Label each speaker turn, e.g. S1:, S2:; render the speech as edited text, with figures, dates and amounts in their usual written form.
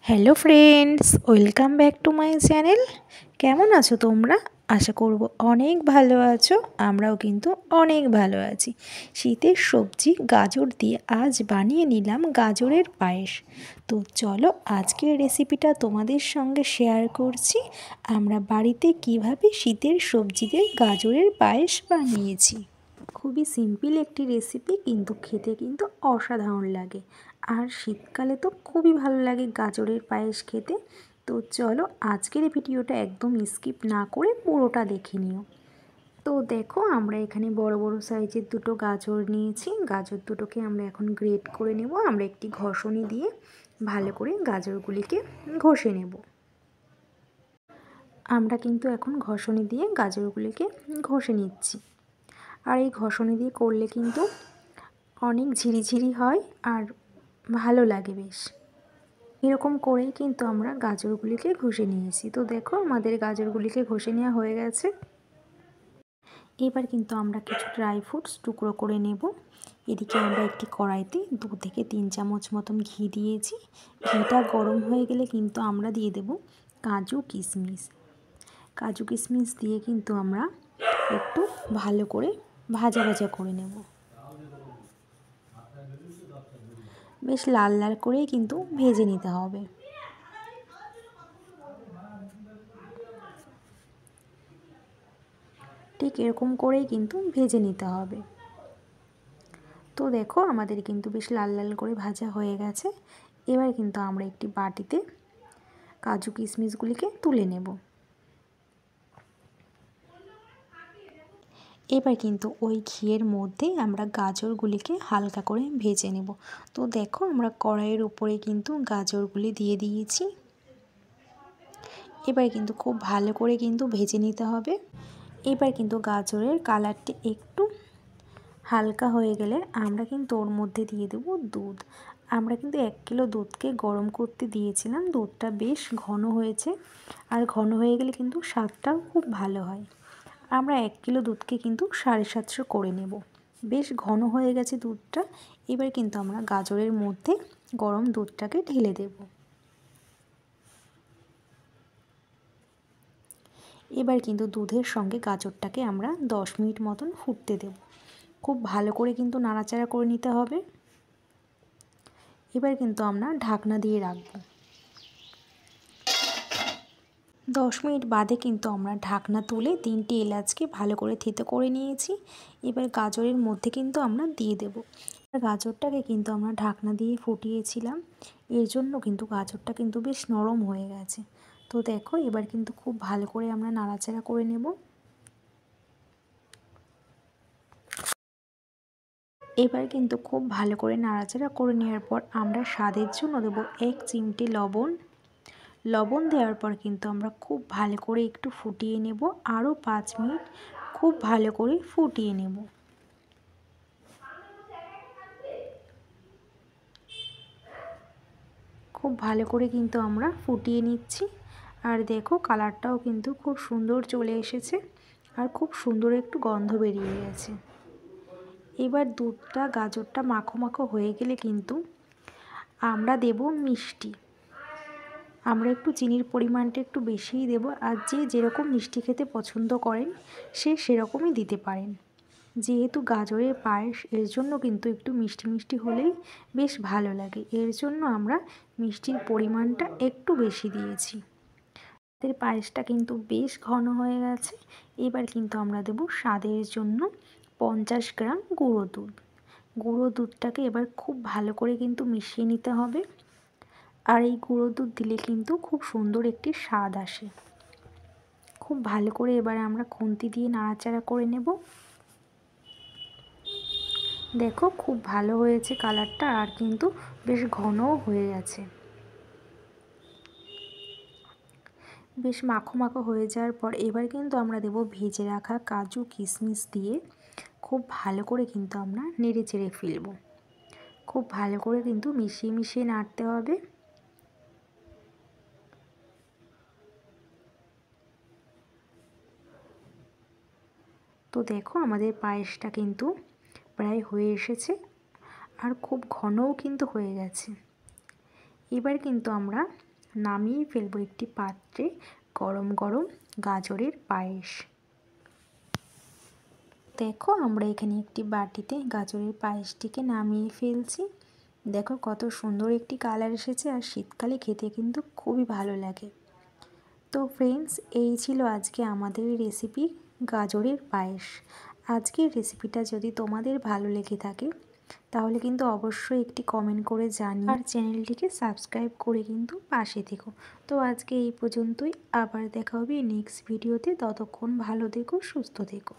S1: Hello friends, welcome back to my channel. কেমন আছো তোমরা? আশা করব অনেক ভালো আছো। আমরাও কিন্তু অনেক ভালো আছি। শীতের সবজি গাজর দিয়ে আজ বানিয়ে নিলাম গাজরের পায়েস। তো চলো আজকের রেসিপিটা তোমাদের সঙ্গে শেয়ার করছি। আমরা বাড়িতে কিভাবে শীতের সবজিতে গাজরের পায়েস বানিয়েছি। খুবই সিম্পল একটি রেসিপি, কিন্তু খেতে কিন্তু অসাধারণ লাগে। আর শীতকালে তো খুবই ভালো লাগে গাজরের পায়েস খেতে। তো চলো আজকের ভিডিওটা একদম স্কিপ না করে পুরোটা দেখে নিও। তো দেখো, আমরা এখানে বড় বড় সাইজের দুটো গাজর নিয়েছি। গাজর দুটোকে আমরা এখন গ্রেট করে নেব। আমরা একটি ঘষণি দিয়ে ভালো করে গাজরগুলিকে ঘষে নেব। আমরা কিন্তু এখন ঘষণি দিয়ে গাজরগুলিকে ঘষে নিচ্ছি। আর এই ঘষণি দিয়ে করলে কিন্তু অনেক ঝিরিঝিরি হয় আর ভালো লাগে বেশ। এরকম করেই কিন্তু আমরা গাজরগুলিকে ঘষে নিয়েছি। তো দেখো, আমাদের গাজরগুলিকে ঘষে নেওয়া হয়ে গেছে। এবার কিন্তু আমরা কিছু ড্রাই ফ্রুটস টুকরো করে নেব। এদিকে আমরা একটি কড়াইতে 2 থেকে 3 চামচ মতন ঘি দিয়েছি। ঘিটা গরম হয়ে গেলে কিন্তু আমরা দিয়ে দেব কাজু কিশমিশ। কাজু কিশমিশ দিয়ে কিন্তু আমরা একটু ভালো করে ভাজা ভাজা করে নেব। বেশ লাল লাল করেই কিন্তু ভেজে নিতে হবে। ঠিক এরকম করেই কিন্তু ভেজে নিতে হবে। তো দেখো, আমাদের কিন্তু বেশ লাল লাল করে ভাজা হয়ে গেছে। এবার কিন্তু আমরা একটি বাটিতে কাজু কিশমিশগুলিকে তুলে নেব। এবার কিন্তু ওই ঘিয়ের মধ্যে আমরা গাজরগুলিকে হালকা করে ভেজে নেব। তো দেখো, আমরা কড়াইয়ের উপরে কিন্তু গাজরগুলি দিয়ে দিয়েছি। এবার কিন্তু খুব ভালো করে কিন্তু ভেজে নিতে হবে। এবার কিন্তু গাজরের কালারটি একটু হালকা হয়ে গেলে আমরা কিন্তু ওর মধ্যে দিয়ে দেব দুধ। আমরা কিন্তু 1 কিলো দুধকে গরম করতে দিয়েছিলাম। দুধটা বেশ ঘন হয়েছে, আর ঘন হয়ে গেলে কিন্তু স্বাদটাও খুব ভালো হয়। আমরা 1 কিলো দুধকে কিন্তু 750 করে নেব। বেশ ঘন হয়ে গেছে দুধটা। এবার কিন্তু আমরা গাজরের মধ্যে গরম দুধটাকে ঢেলে দেব। এবার কিন্তু দুধের সঙ্গে গাজরটাকে আমরা 10 মিনিট মতন ফুটতে দেব। খুব ভালো করে কিন্তু নাড়াচাড়া করে নিতে হবে। এবার কিন্তু আমরা ঢাকনা দিয়ে রাখব। 10 মিনিট বাদে কিন্তু আমরা ঢাকনা তুলে 3টি এলাচকে ভালো করে থেতো করে নিয়েছি। এবার গাজরের মধ্যে কিন্তু আমরা দিয়ে দেব। গাজরটাকে কিন্তু আমরা ঢাকনা দিয়ে ফুটিয়েছিলাম, এর জন্য কিন্তু গাজরটা কিন্তু বেশ নরম হয়ে গেছে। তো দেখো, এবার কিন্তু খুব ভালো করে আমরা নাড়াচাড়া করে নেব। এবার কিন্তু খুব ভালো করে নাড়াচাড়া করে নেওয়ার পর আমরা স্বাদের জন্য দেবো 1 চিমটি লবণ। লবণ দেওয়ার পর কিন্তু আমরা খুব ভালো করে একটু ফুটিয়ে নেব। আরও 5 মিনিট খুব ভালো করে ফুটিয়ে নেব। খুব ভালো করে কিন্তু আমরা ফুটিয়ে নিচ্ছি। আর দেখো, কালারটাও কিন্তু খুব সুন্দর চলে এসেছে, আর খুব সুন্দর একটু গন্ধ বেরিয়ে গেছে। এবার দুধটা গাজরটা মাখো মাখো হয়ে গেলে কিন্তু আমরা দেব মিষ্টি। আমরা একটু চিনির পরিমাণটা একটু বেশিই দেব। আর যে যেরকম মিষ্টি খেতে পছন্দ করেন সে সেরকমই দিতে পারেন। যেহেতু গাজরের পায়েস, এর জন্য কিন্তু একটু মিষ্টি মিষ্টি হলেই বেশ ভালো লাগে। এর জন্য আমরা মিষ্টির পরিমাণটা একটু বেশি দিয়েছি। আমাদের পায়েসটা কিন্তু বেশ ঘন হয়ে গেছে। এবার কিন্তু আমরা দেব স্বাদের জন্য 50 গ্রাম গুঁড়ো দুধ। গুঁড়ো দুধটাকে এবার খুব ভালো করে কিন্তু মিশিয়ে নিতে হবে। আর এই গুঁড়ো দুধ দিলে কিন্তু খুব সুন্দর একটি স্বাদ আসে। খুব ভালো করে এবার আমরা খুন্তি দিয়ে নাড়াচাড়া করে নেব। দেখো, খুব ভালো হয়েছে কালারটা, আর কিন্তু বেশ ঘনও হয়ে গেছে। বেশ মাখো মাখো হয়ে যাওয়ার পর এবার কিন্তু আমরা দেব ভেজে রাখা কাজু কিশমিশ দিয়ে খুব ভালো করে কিন্তু আমরা নেড়ে চেড়ে ফেলব। খুব ভালো করে কিন্তু মিশিয়ে মিশিয়ে নাড়তে হবে। তো দেখো, আমাদের পায়েসটা কিন্তু প্রায় হয়ে এসেছে, আর খুব ঘনও কিন্তু হয়ে গেছে। এবার কিন্তু আমরা নামিয়ে ফেলবো একটি পাত্রে গরম গরম গাজরের পায়েস। দেখো আমরা এখানে একটি বাটিতে গাজরের পায়েসটিকে নামিয়ে ফেলছি। দেখো কত সুন্দর একটি কালার এসেছে, আর শীতকালে খেতে কিন্তু খুবই ভালো লাগে। তো ফ্রেন্ডস, এই ছিল আজকে আমাদের রেসিপি গাজরের পায়েস। আজকের রেসিপিটা যদি তোমাদের ভালো লেগে থাকে তাহলে কিন্তু অবশ্যই একটি কমেন্ট করে জানিও, আর চ্যানেলটিকে সাবস্ক্রাইব করে কিন্তু পাশে থেকো। তো আজকে এই পর্যন্তই, আবার দেখা হবে নেক্সট ভিডিওতে। ততক্ষণ ভালো থেকো, সুস্থ থেকো।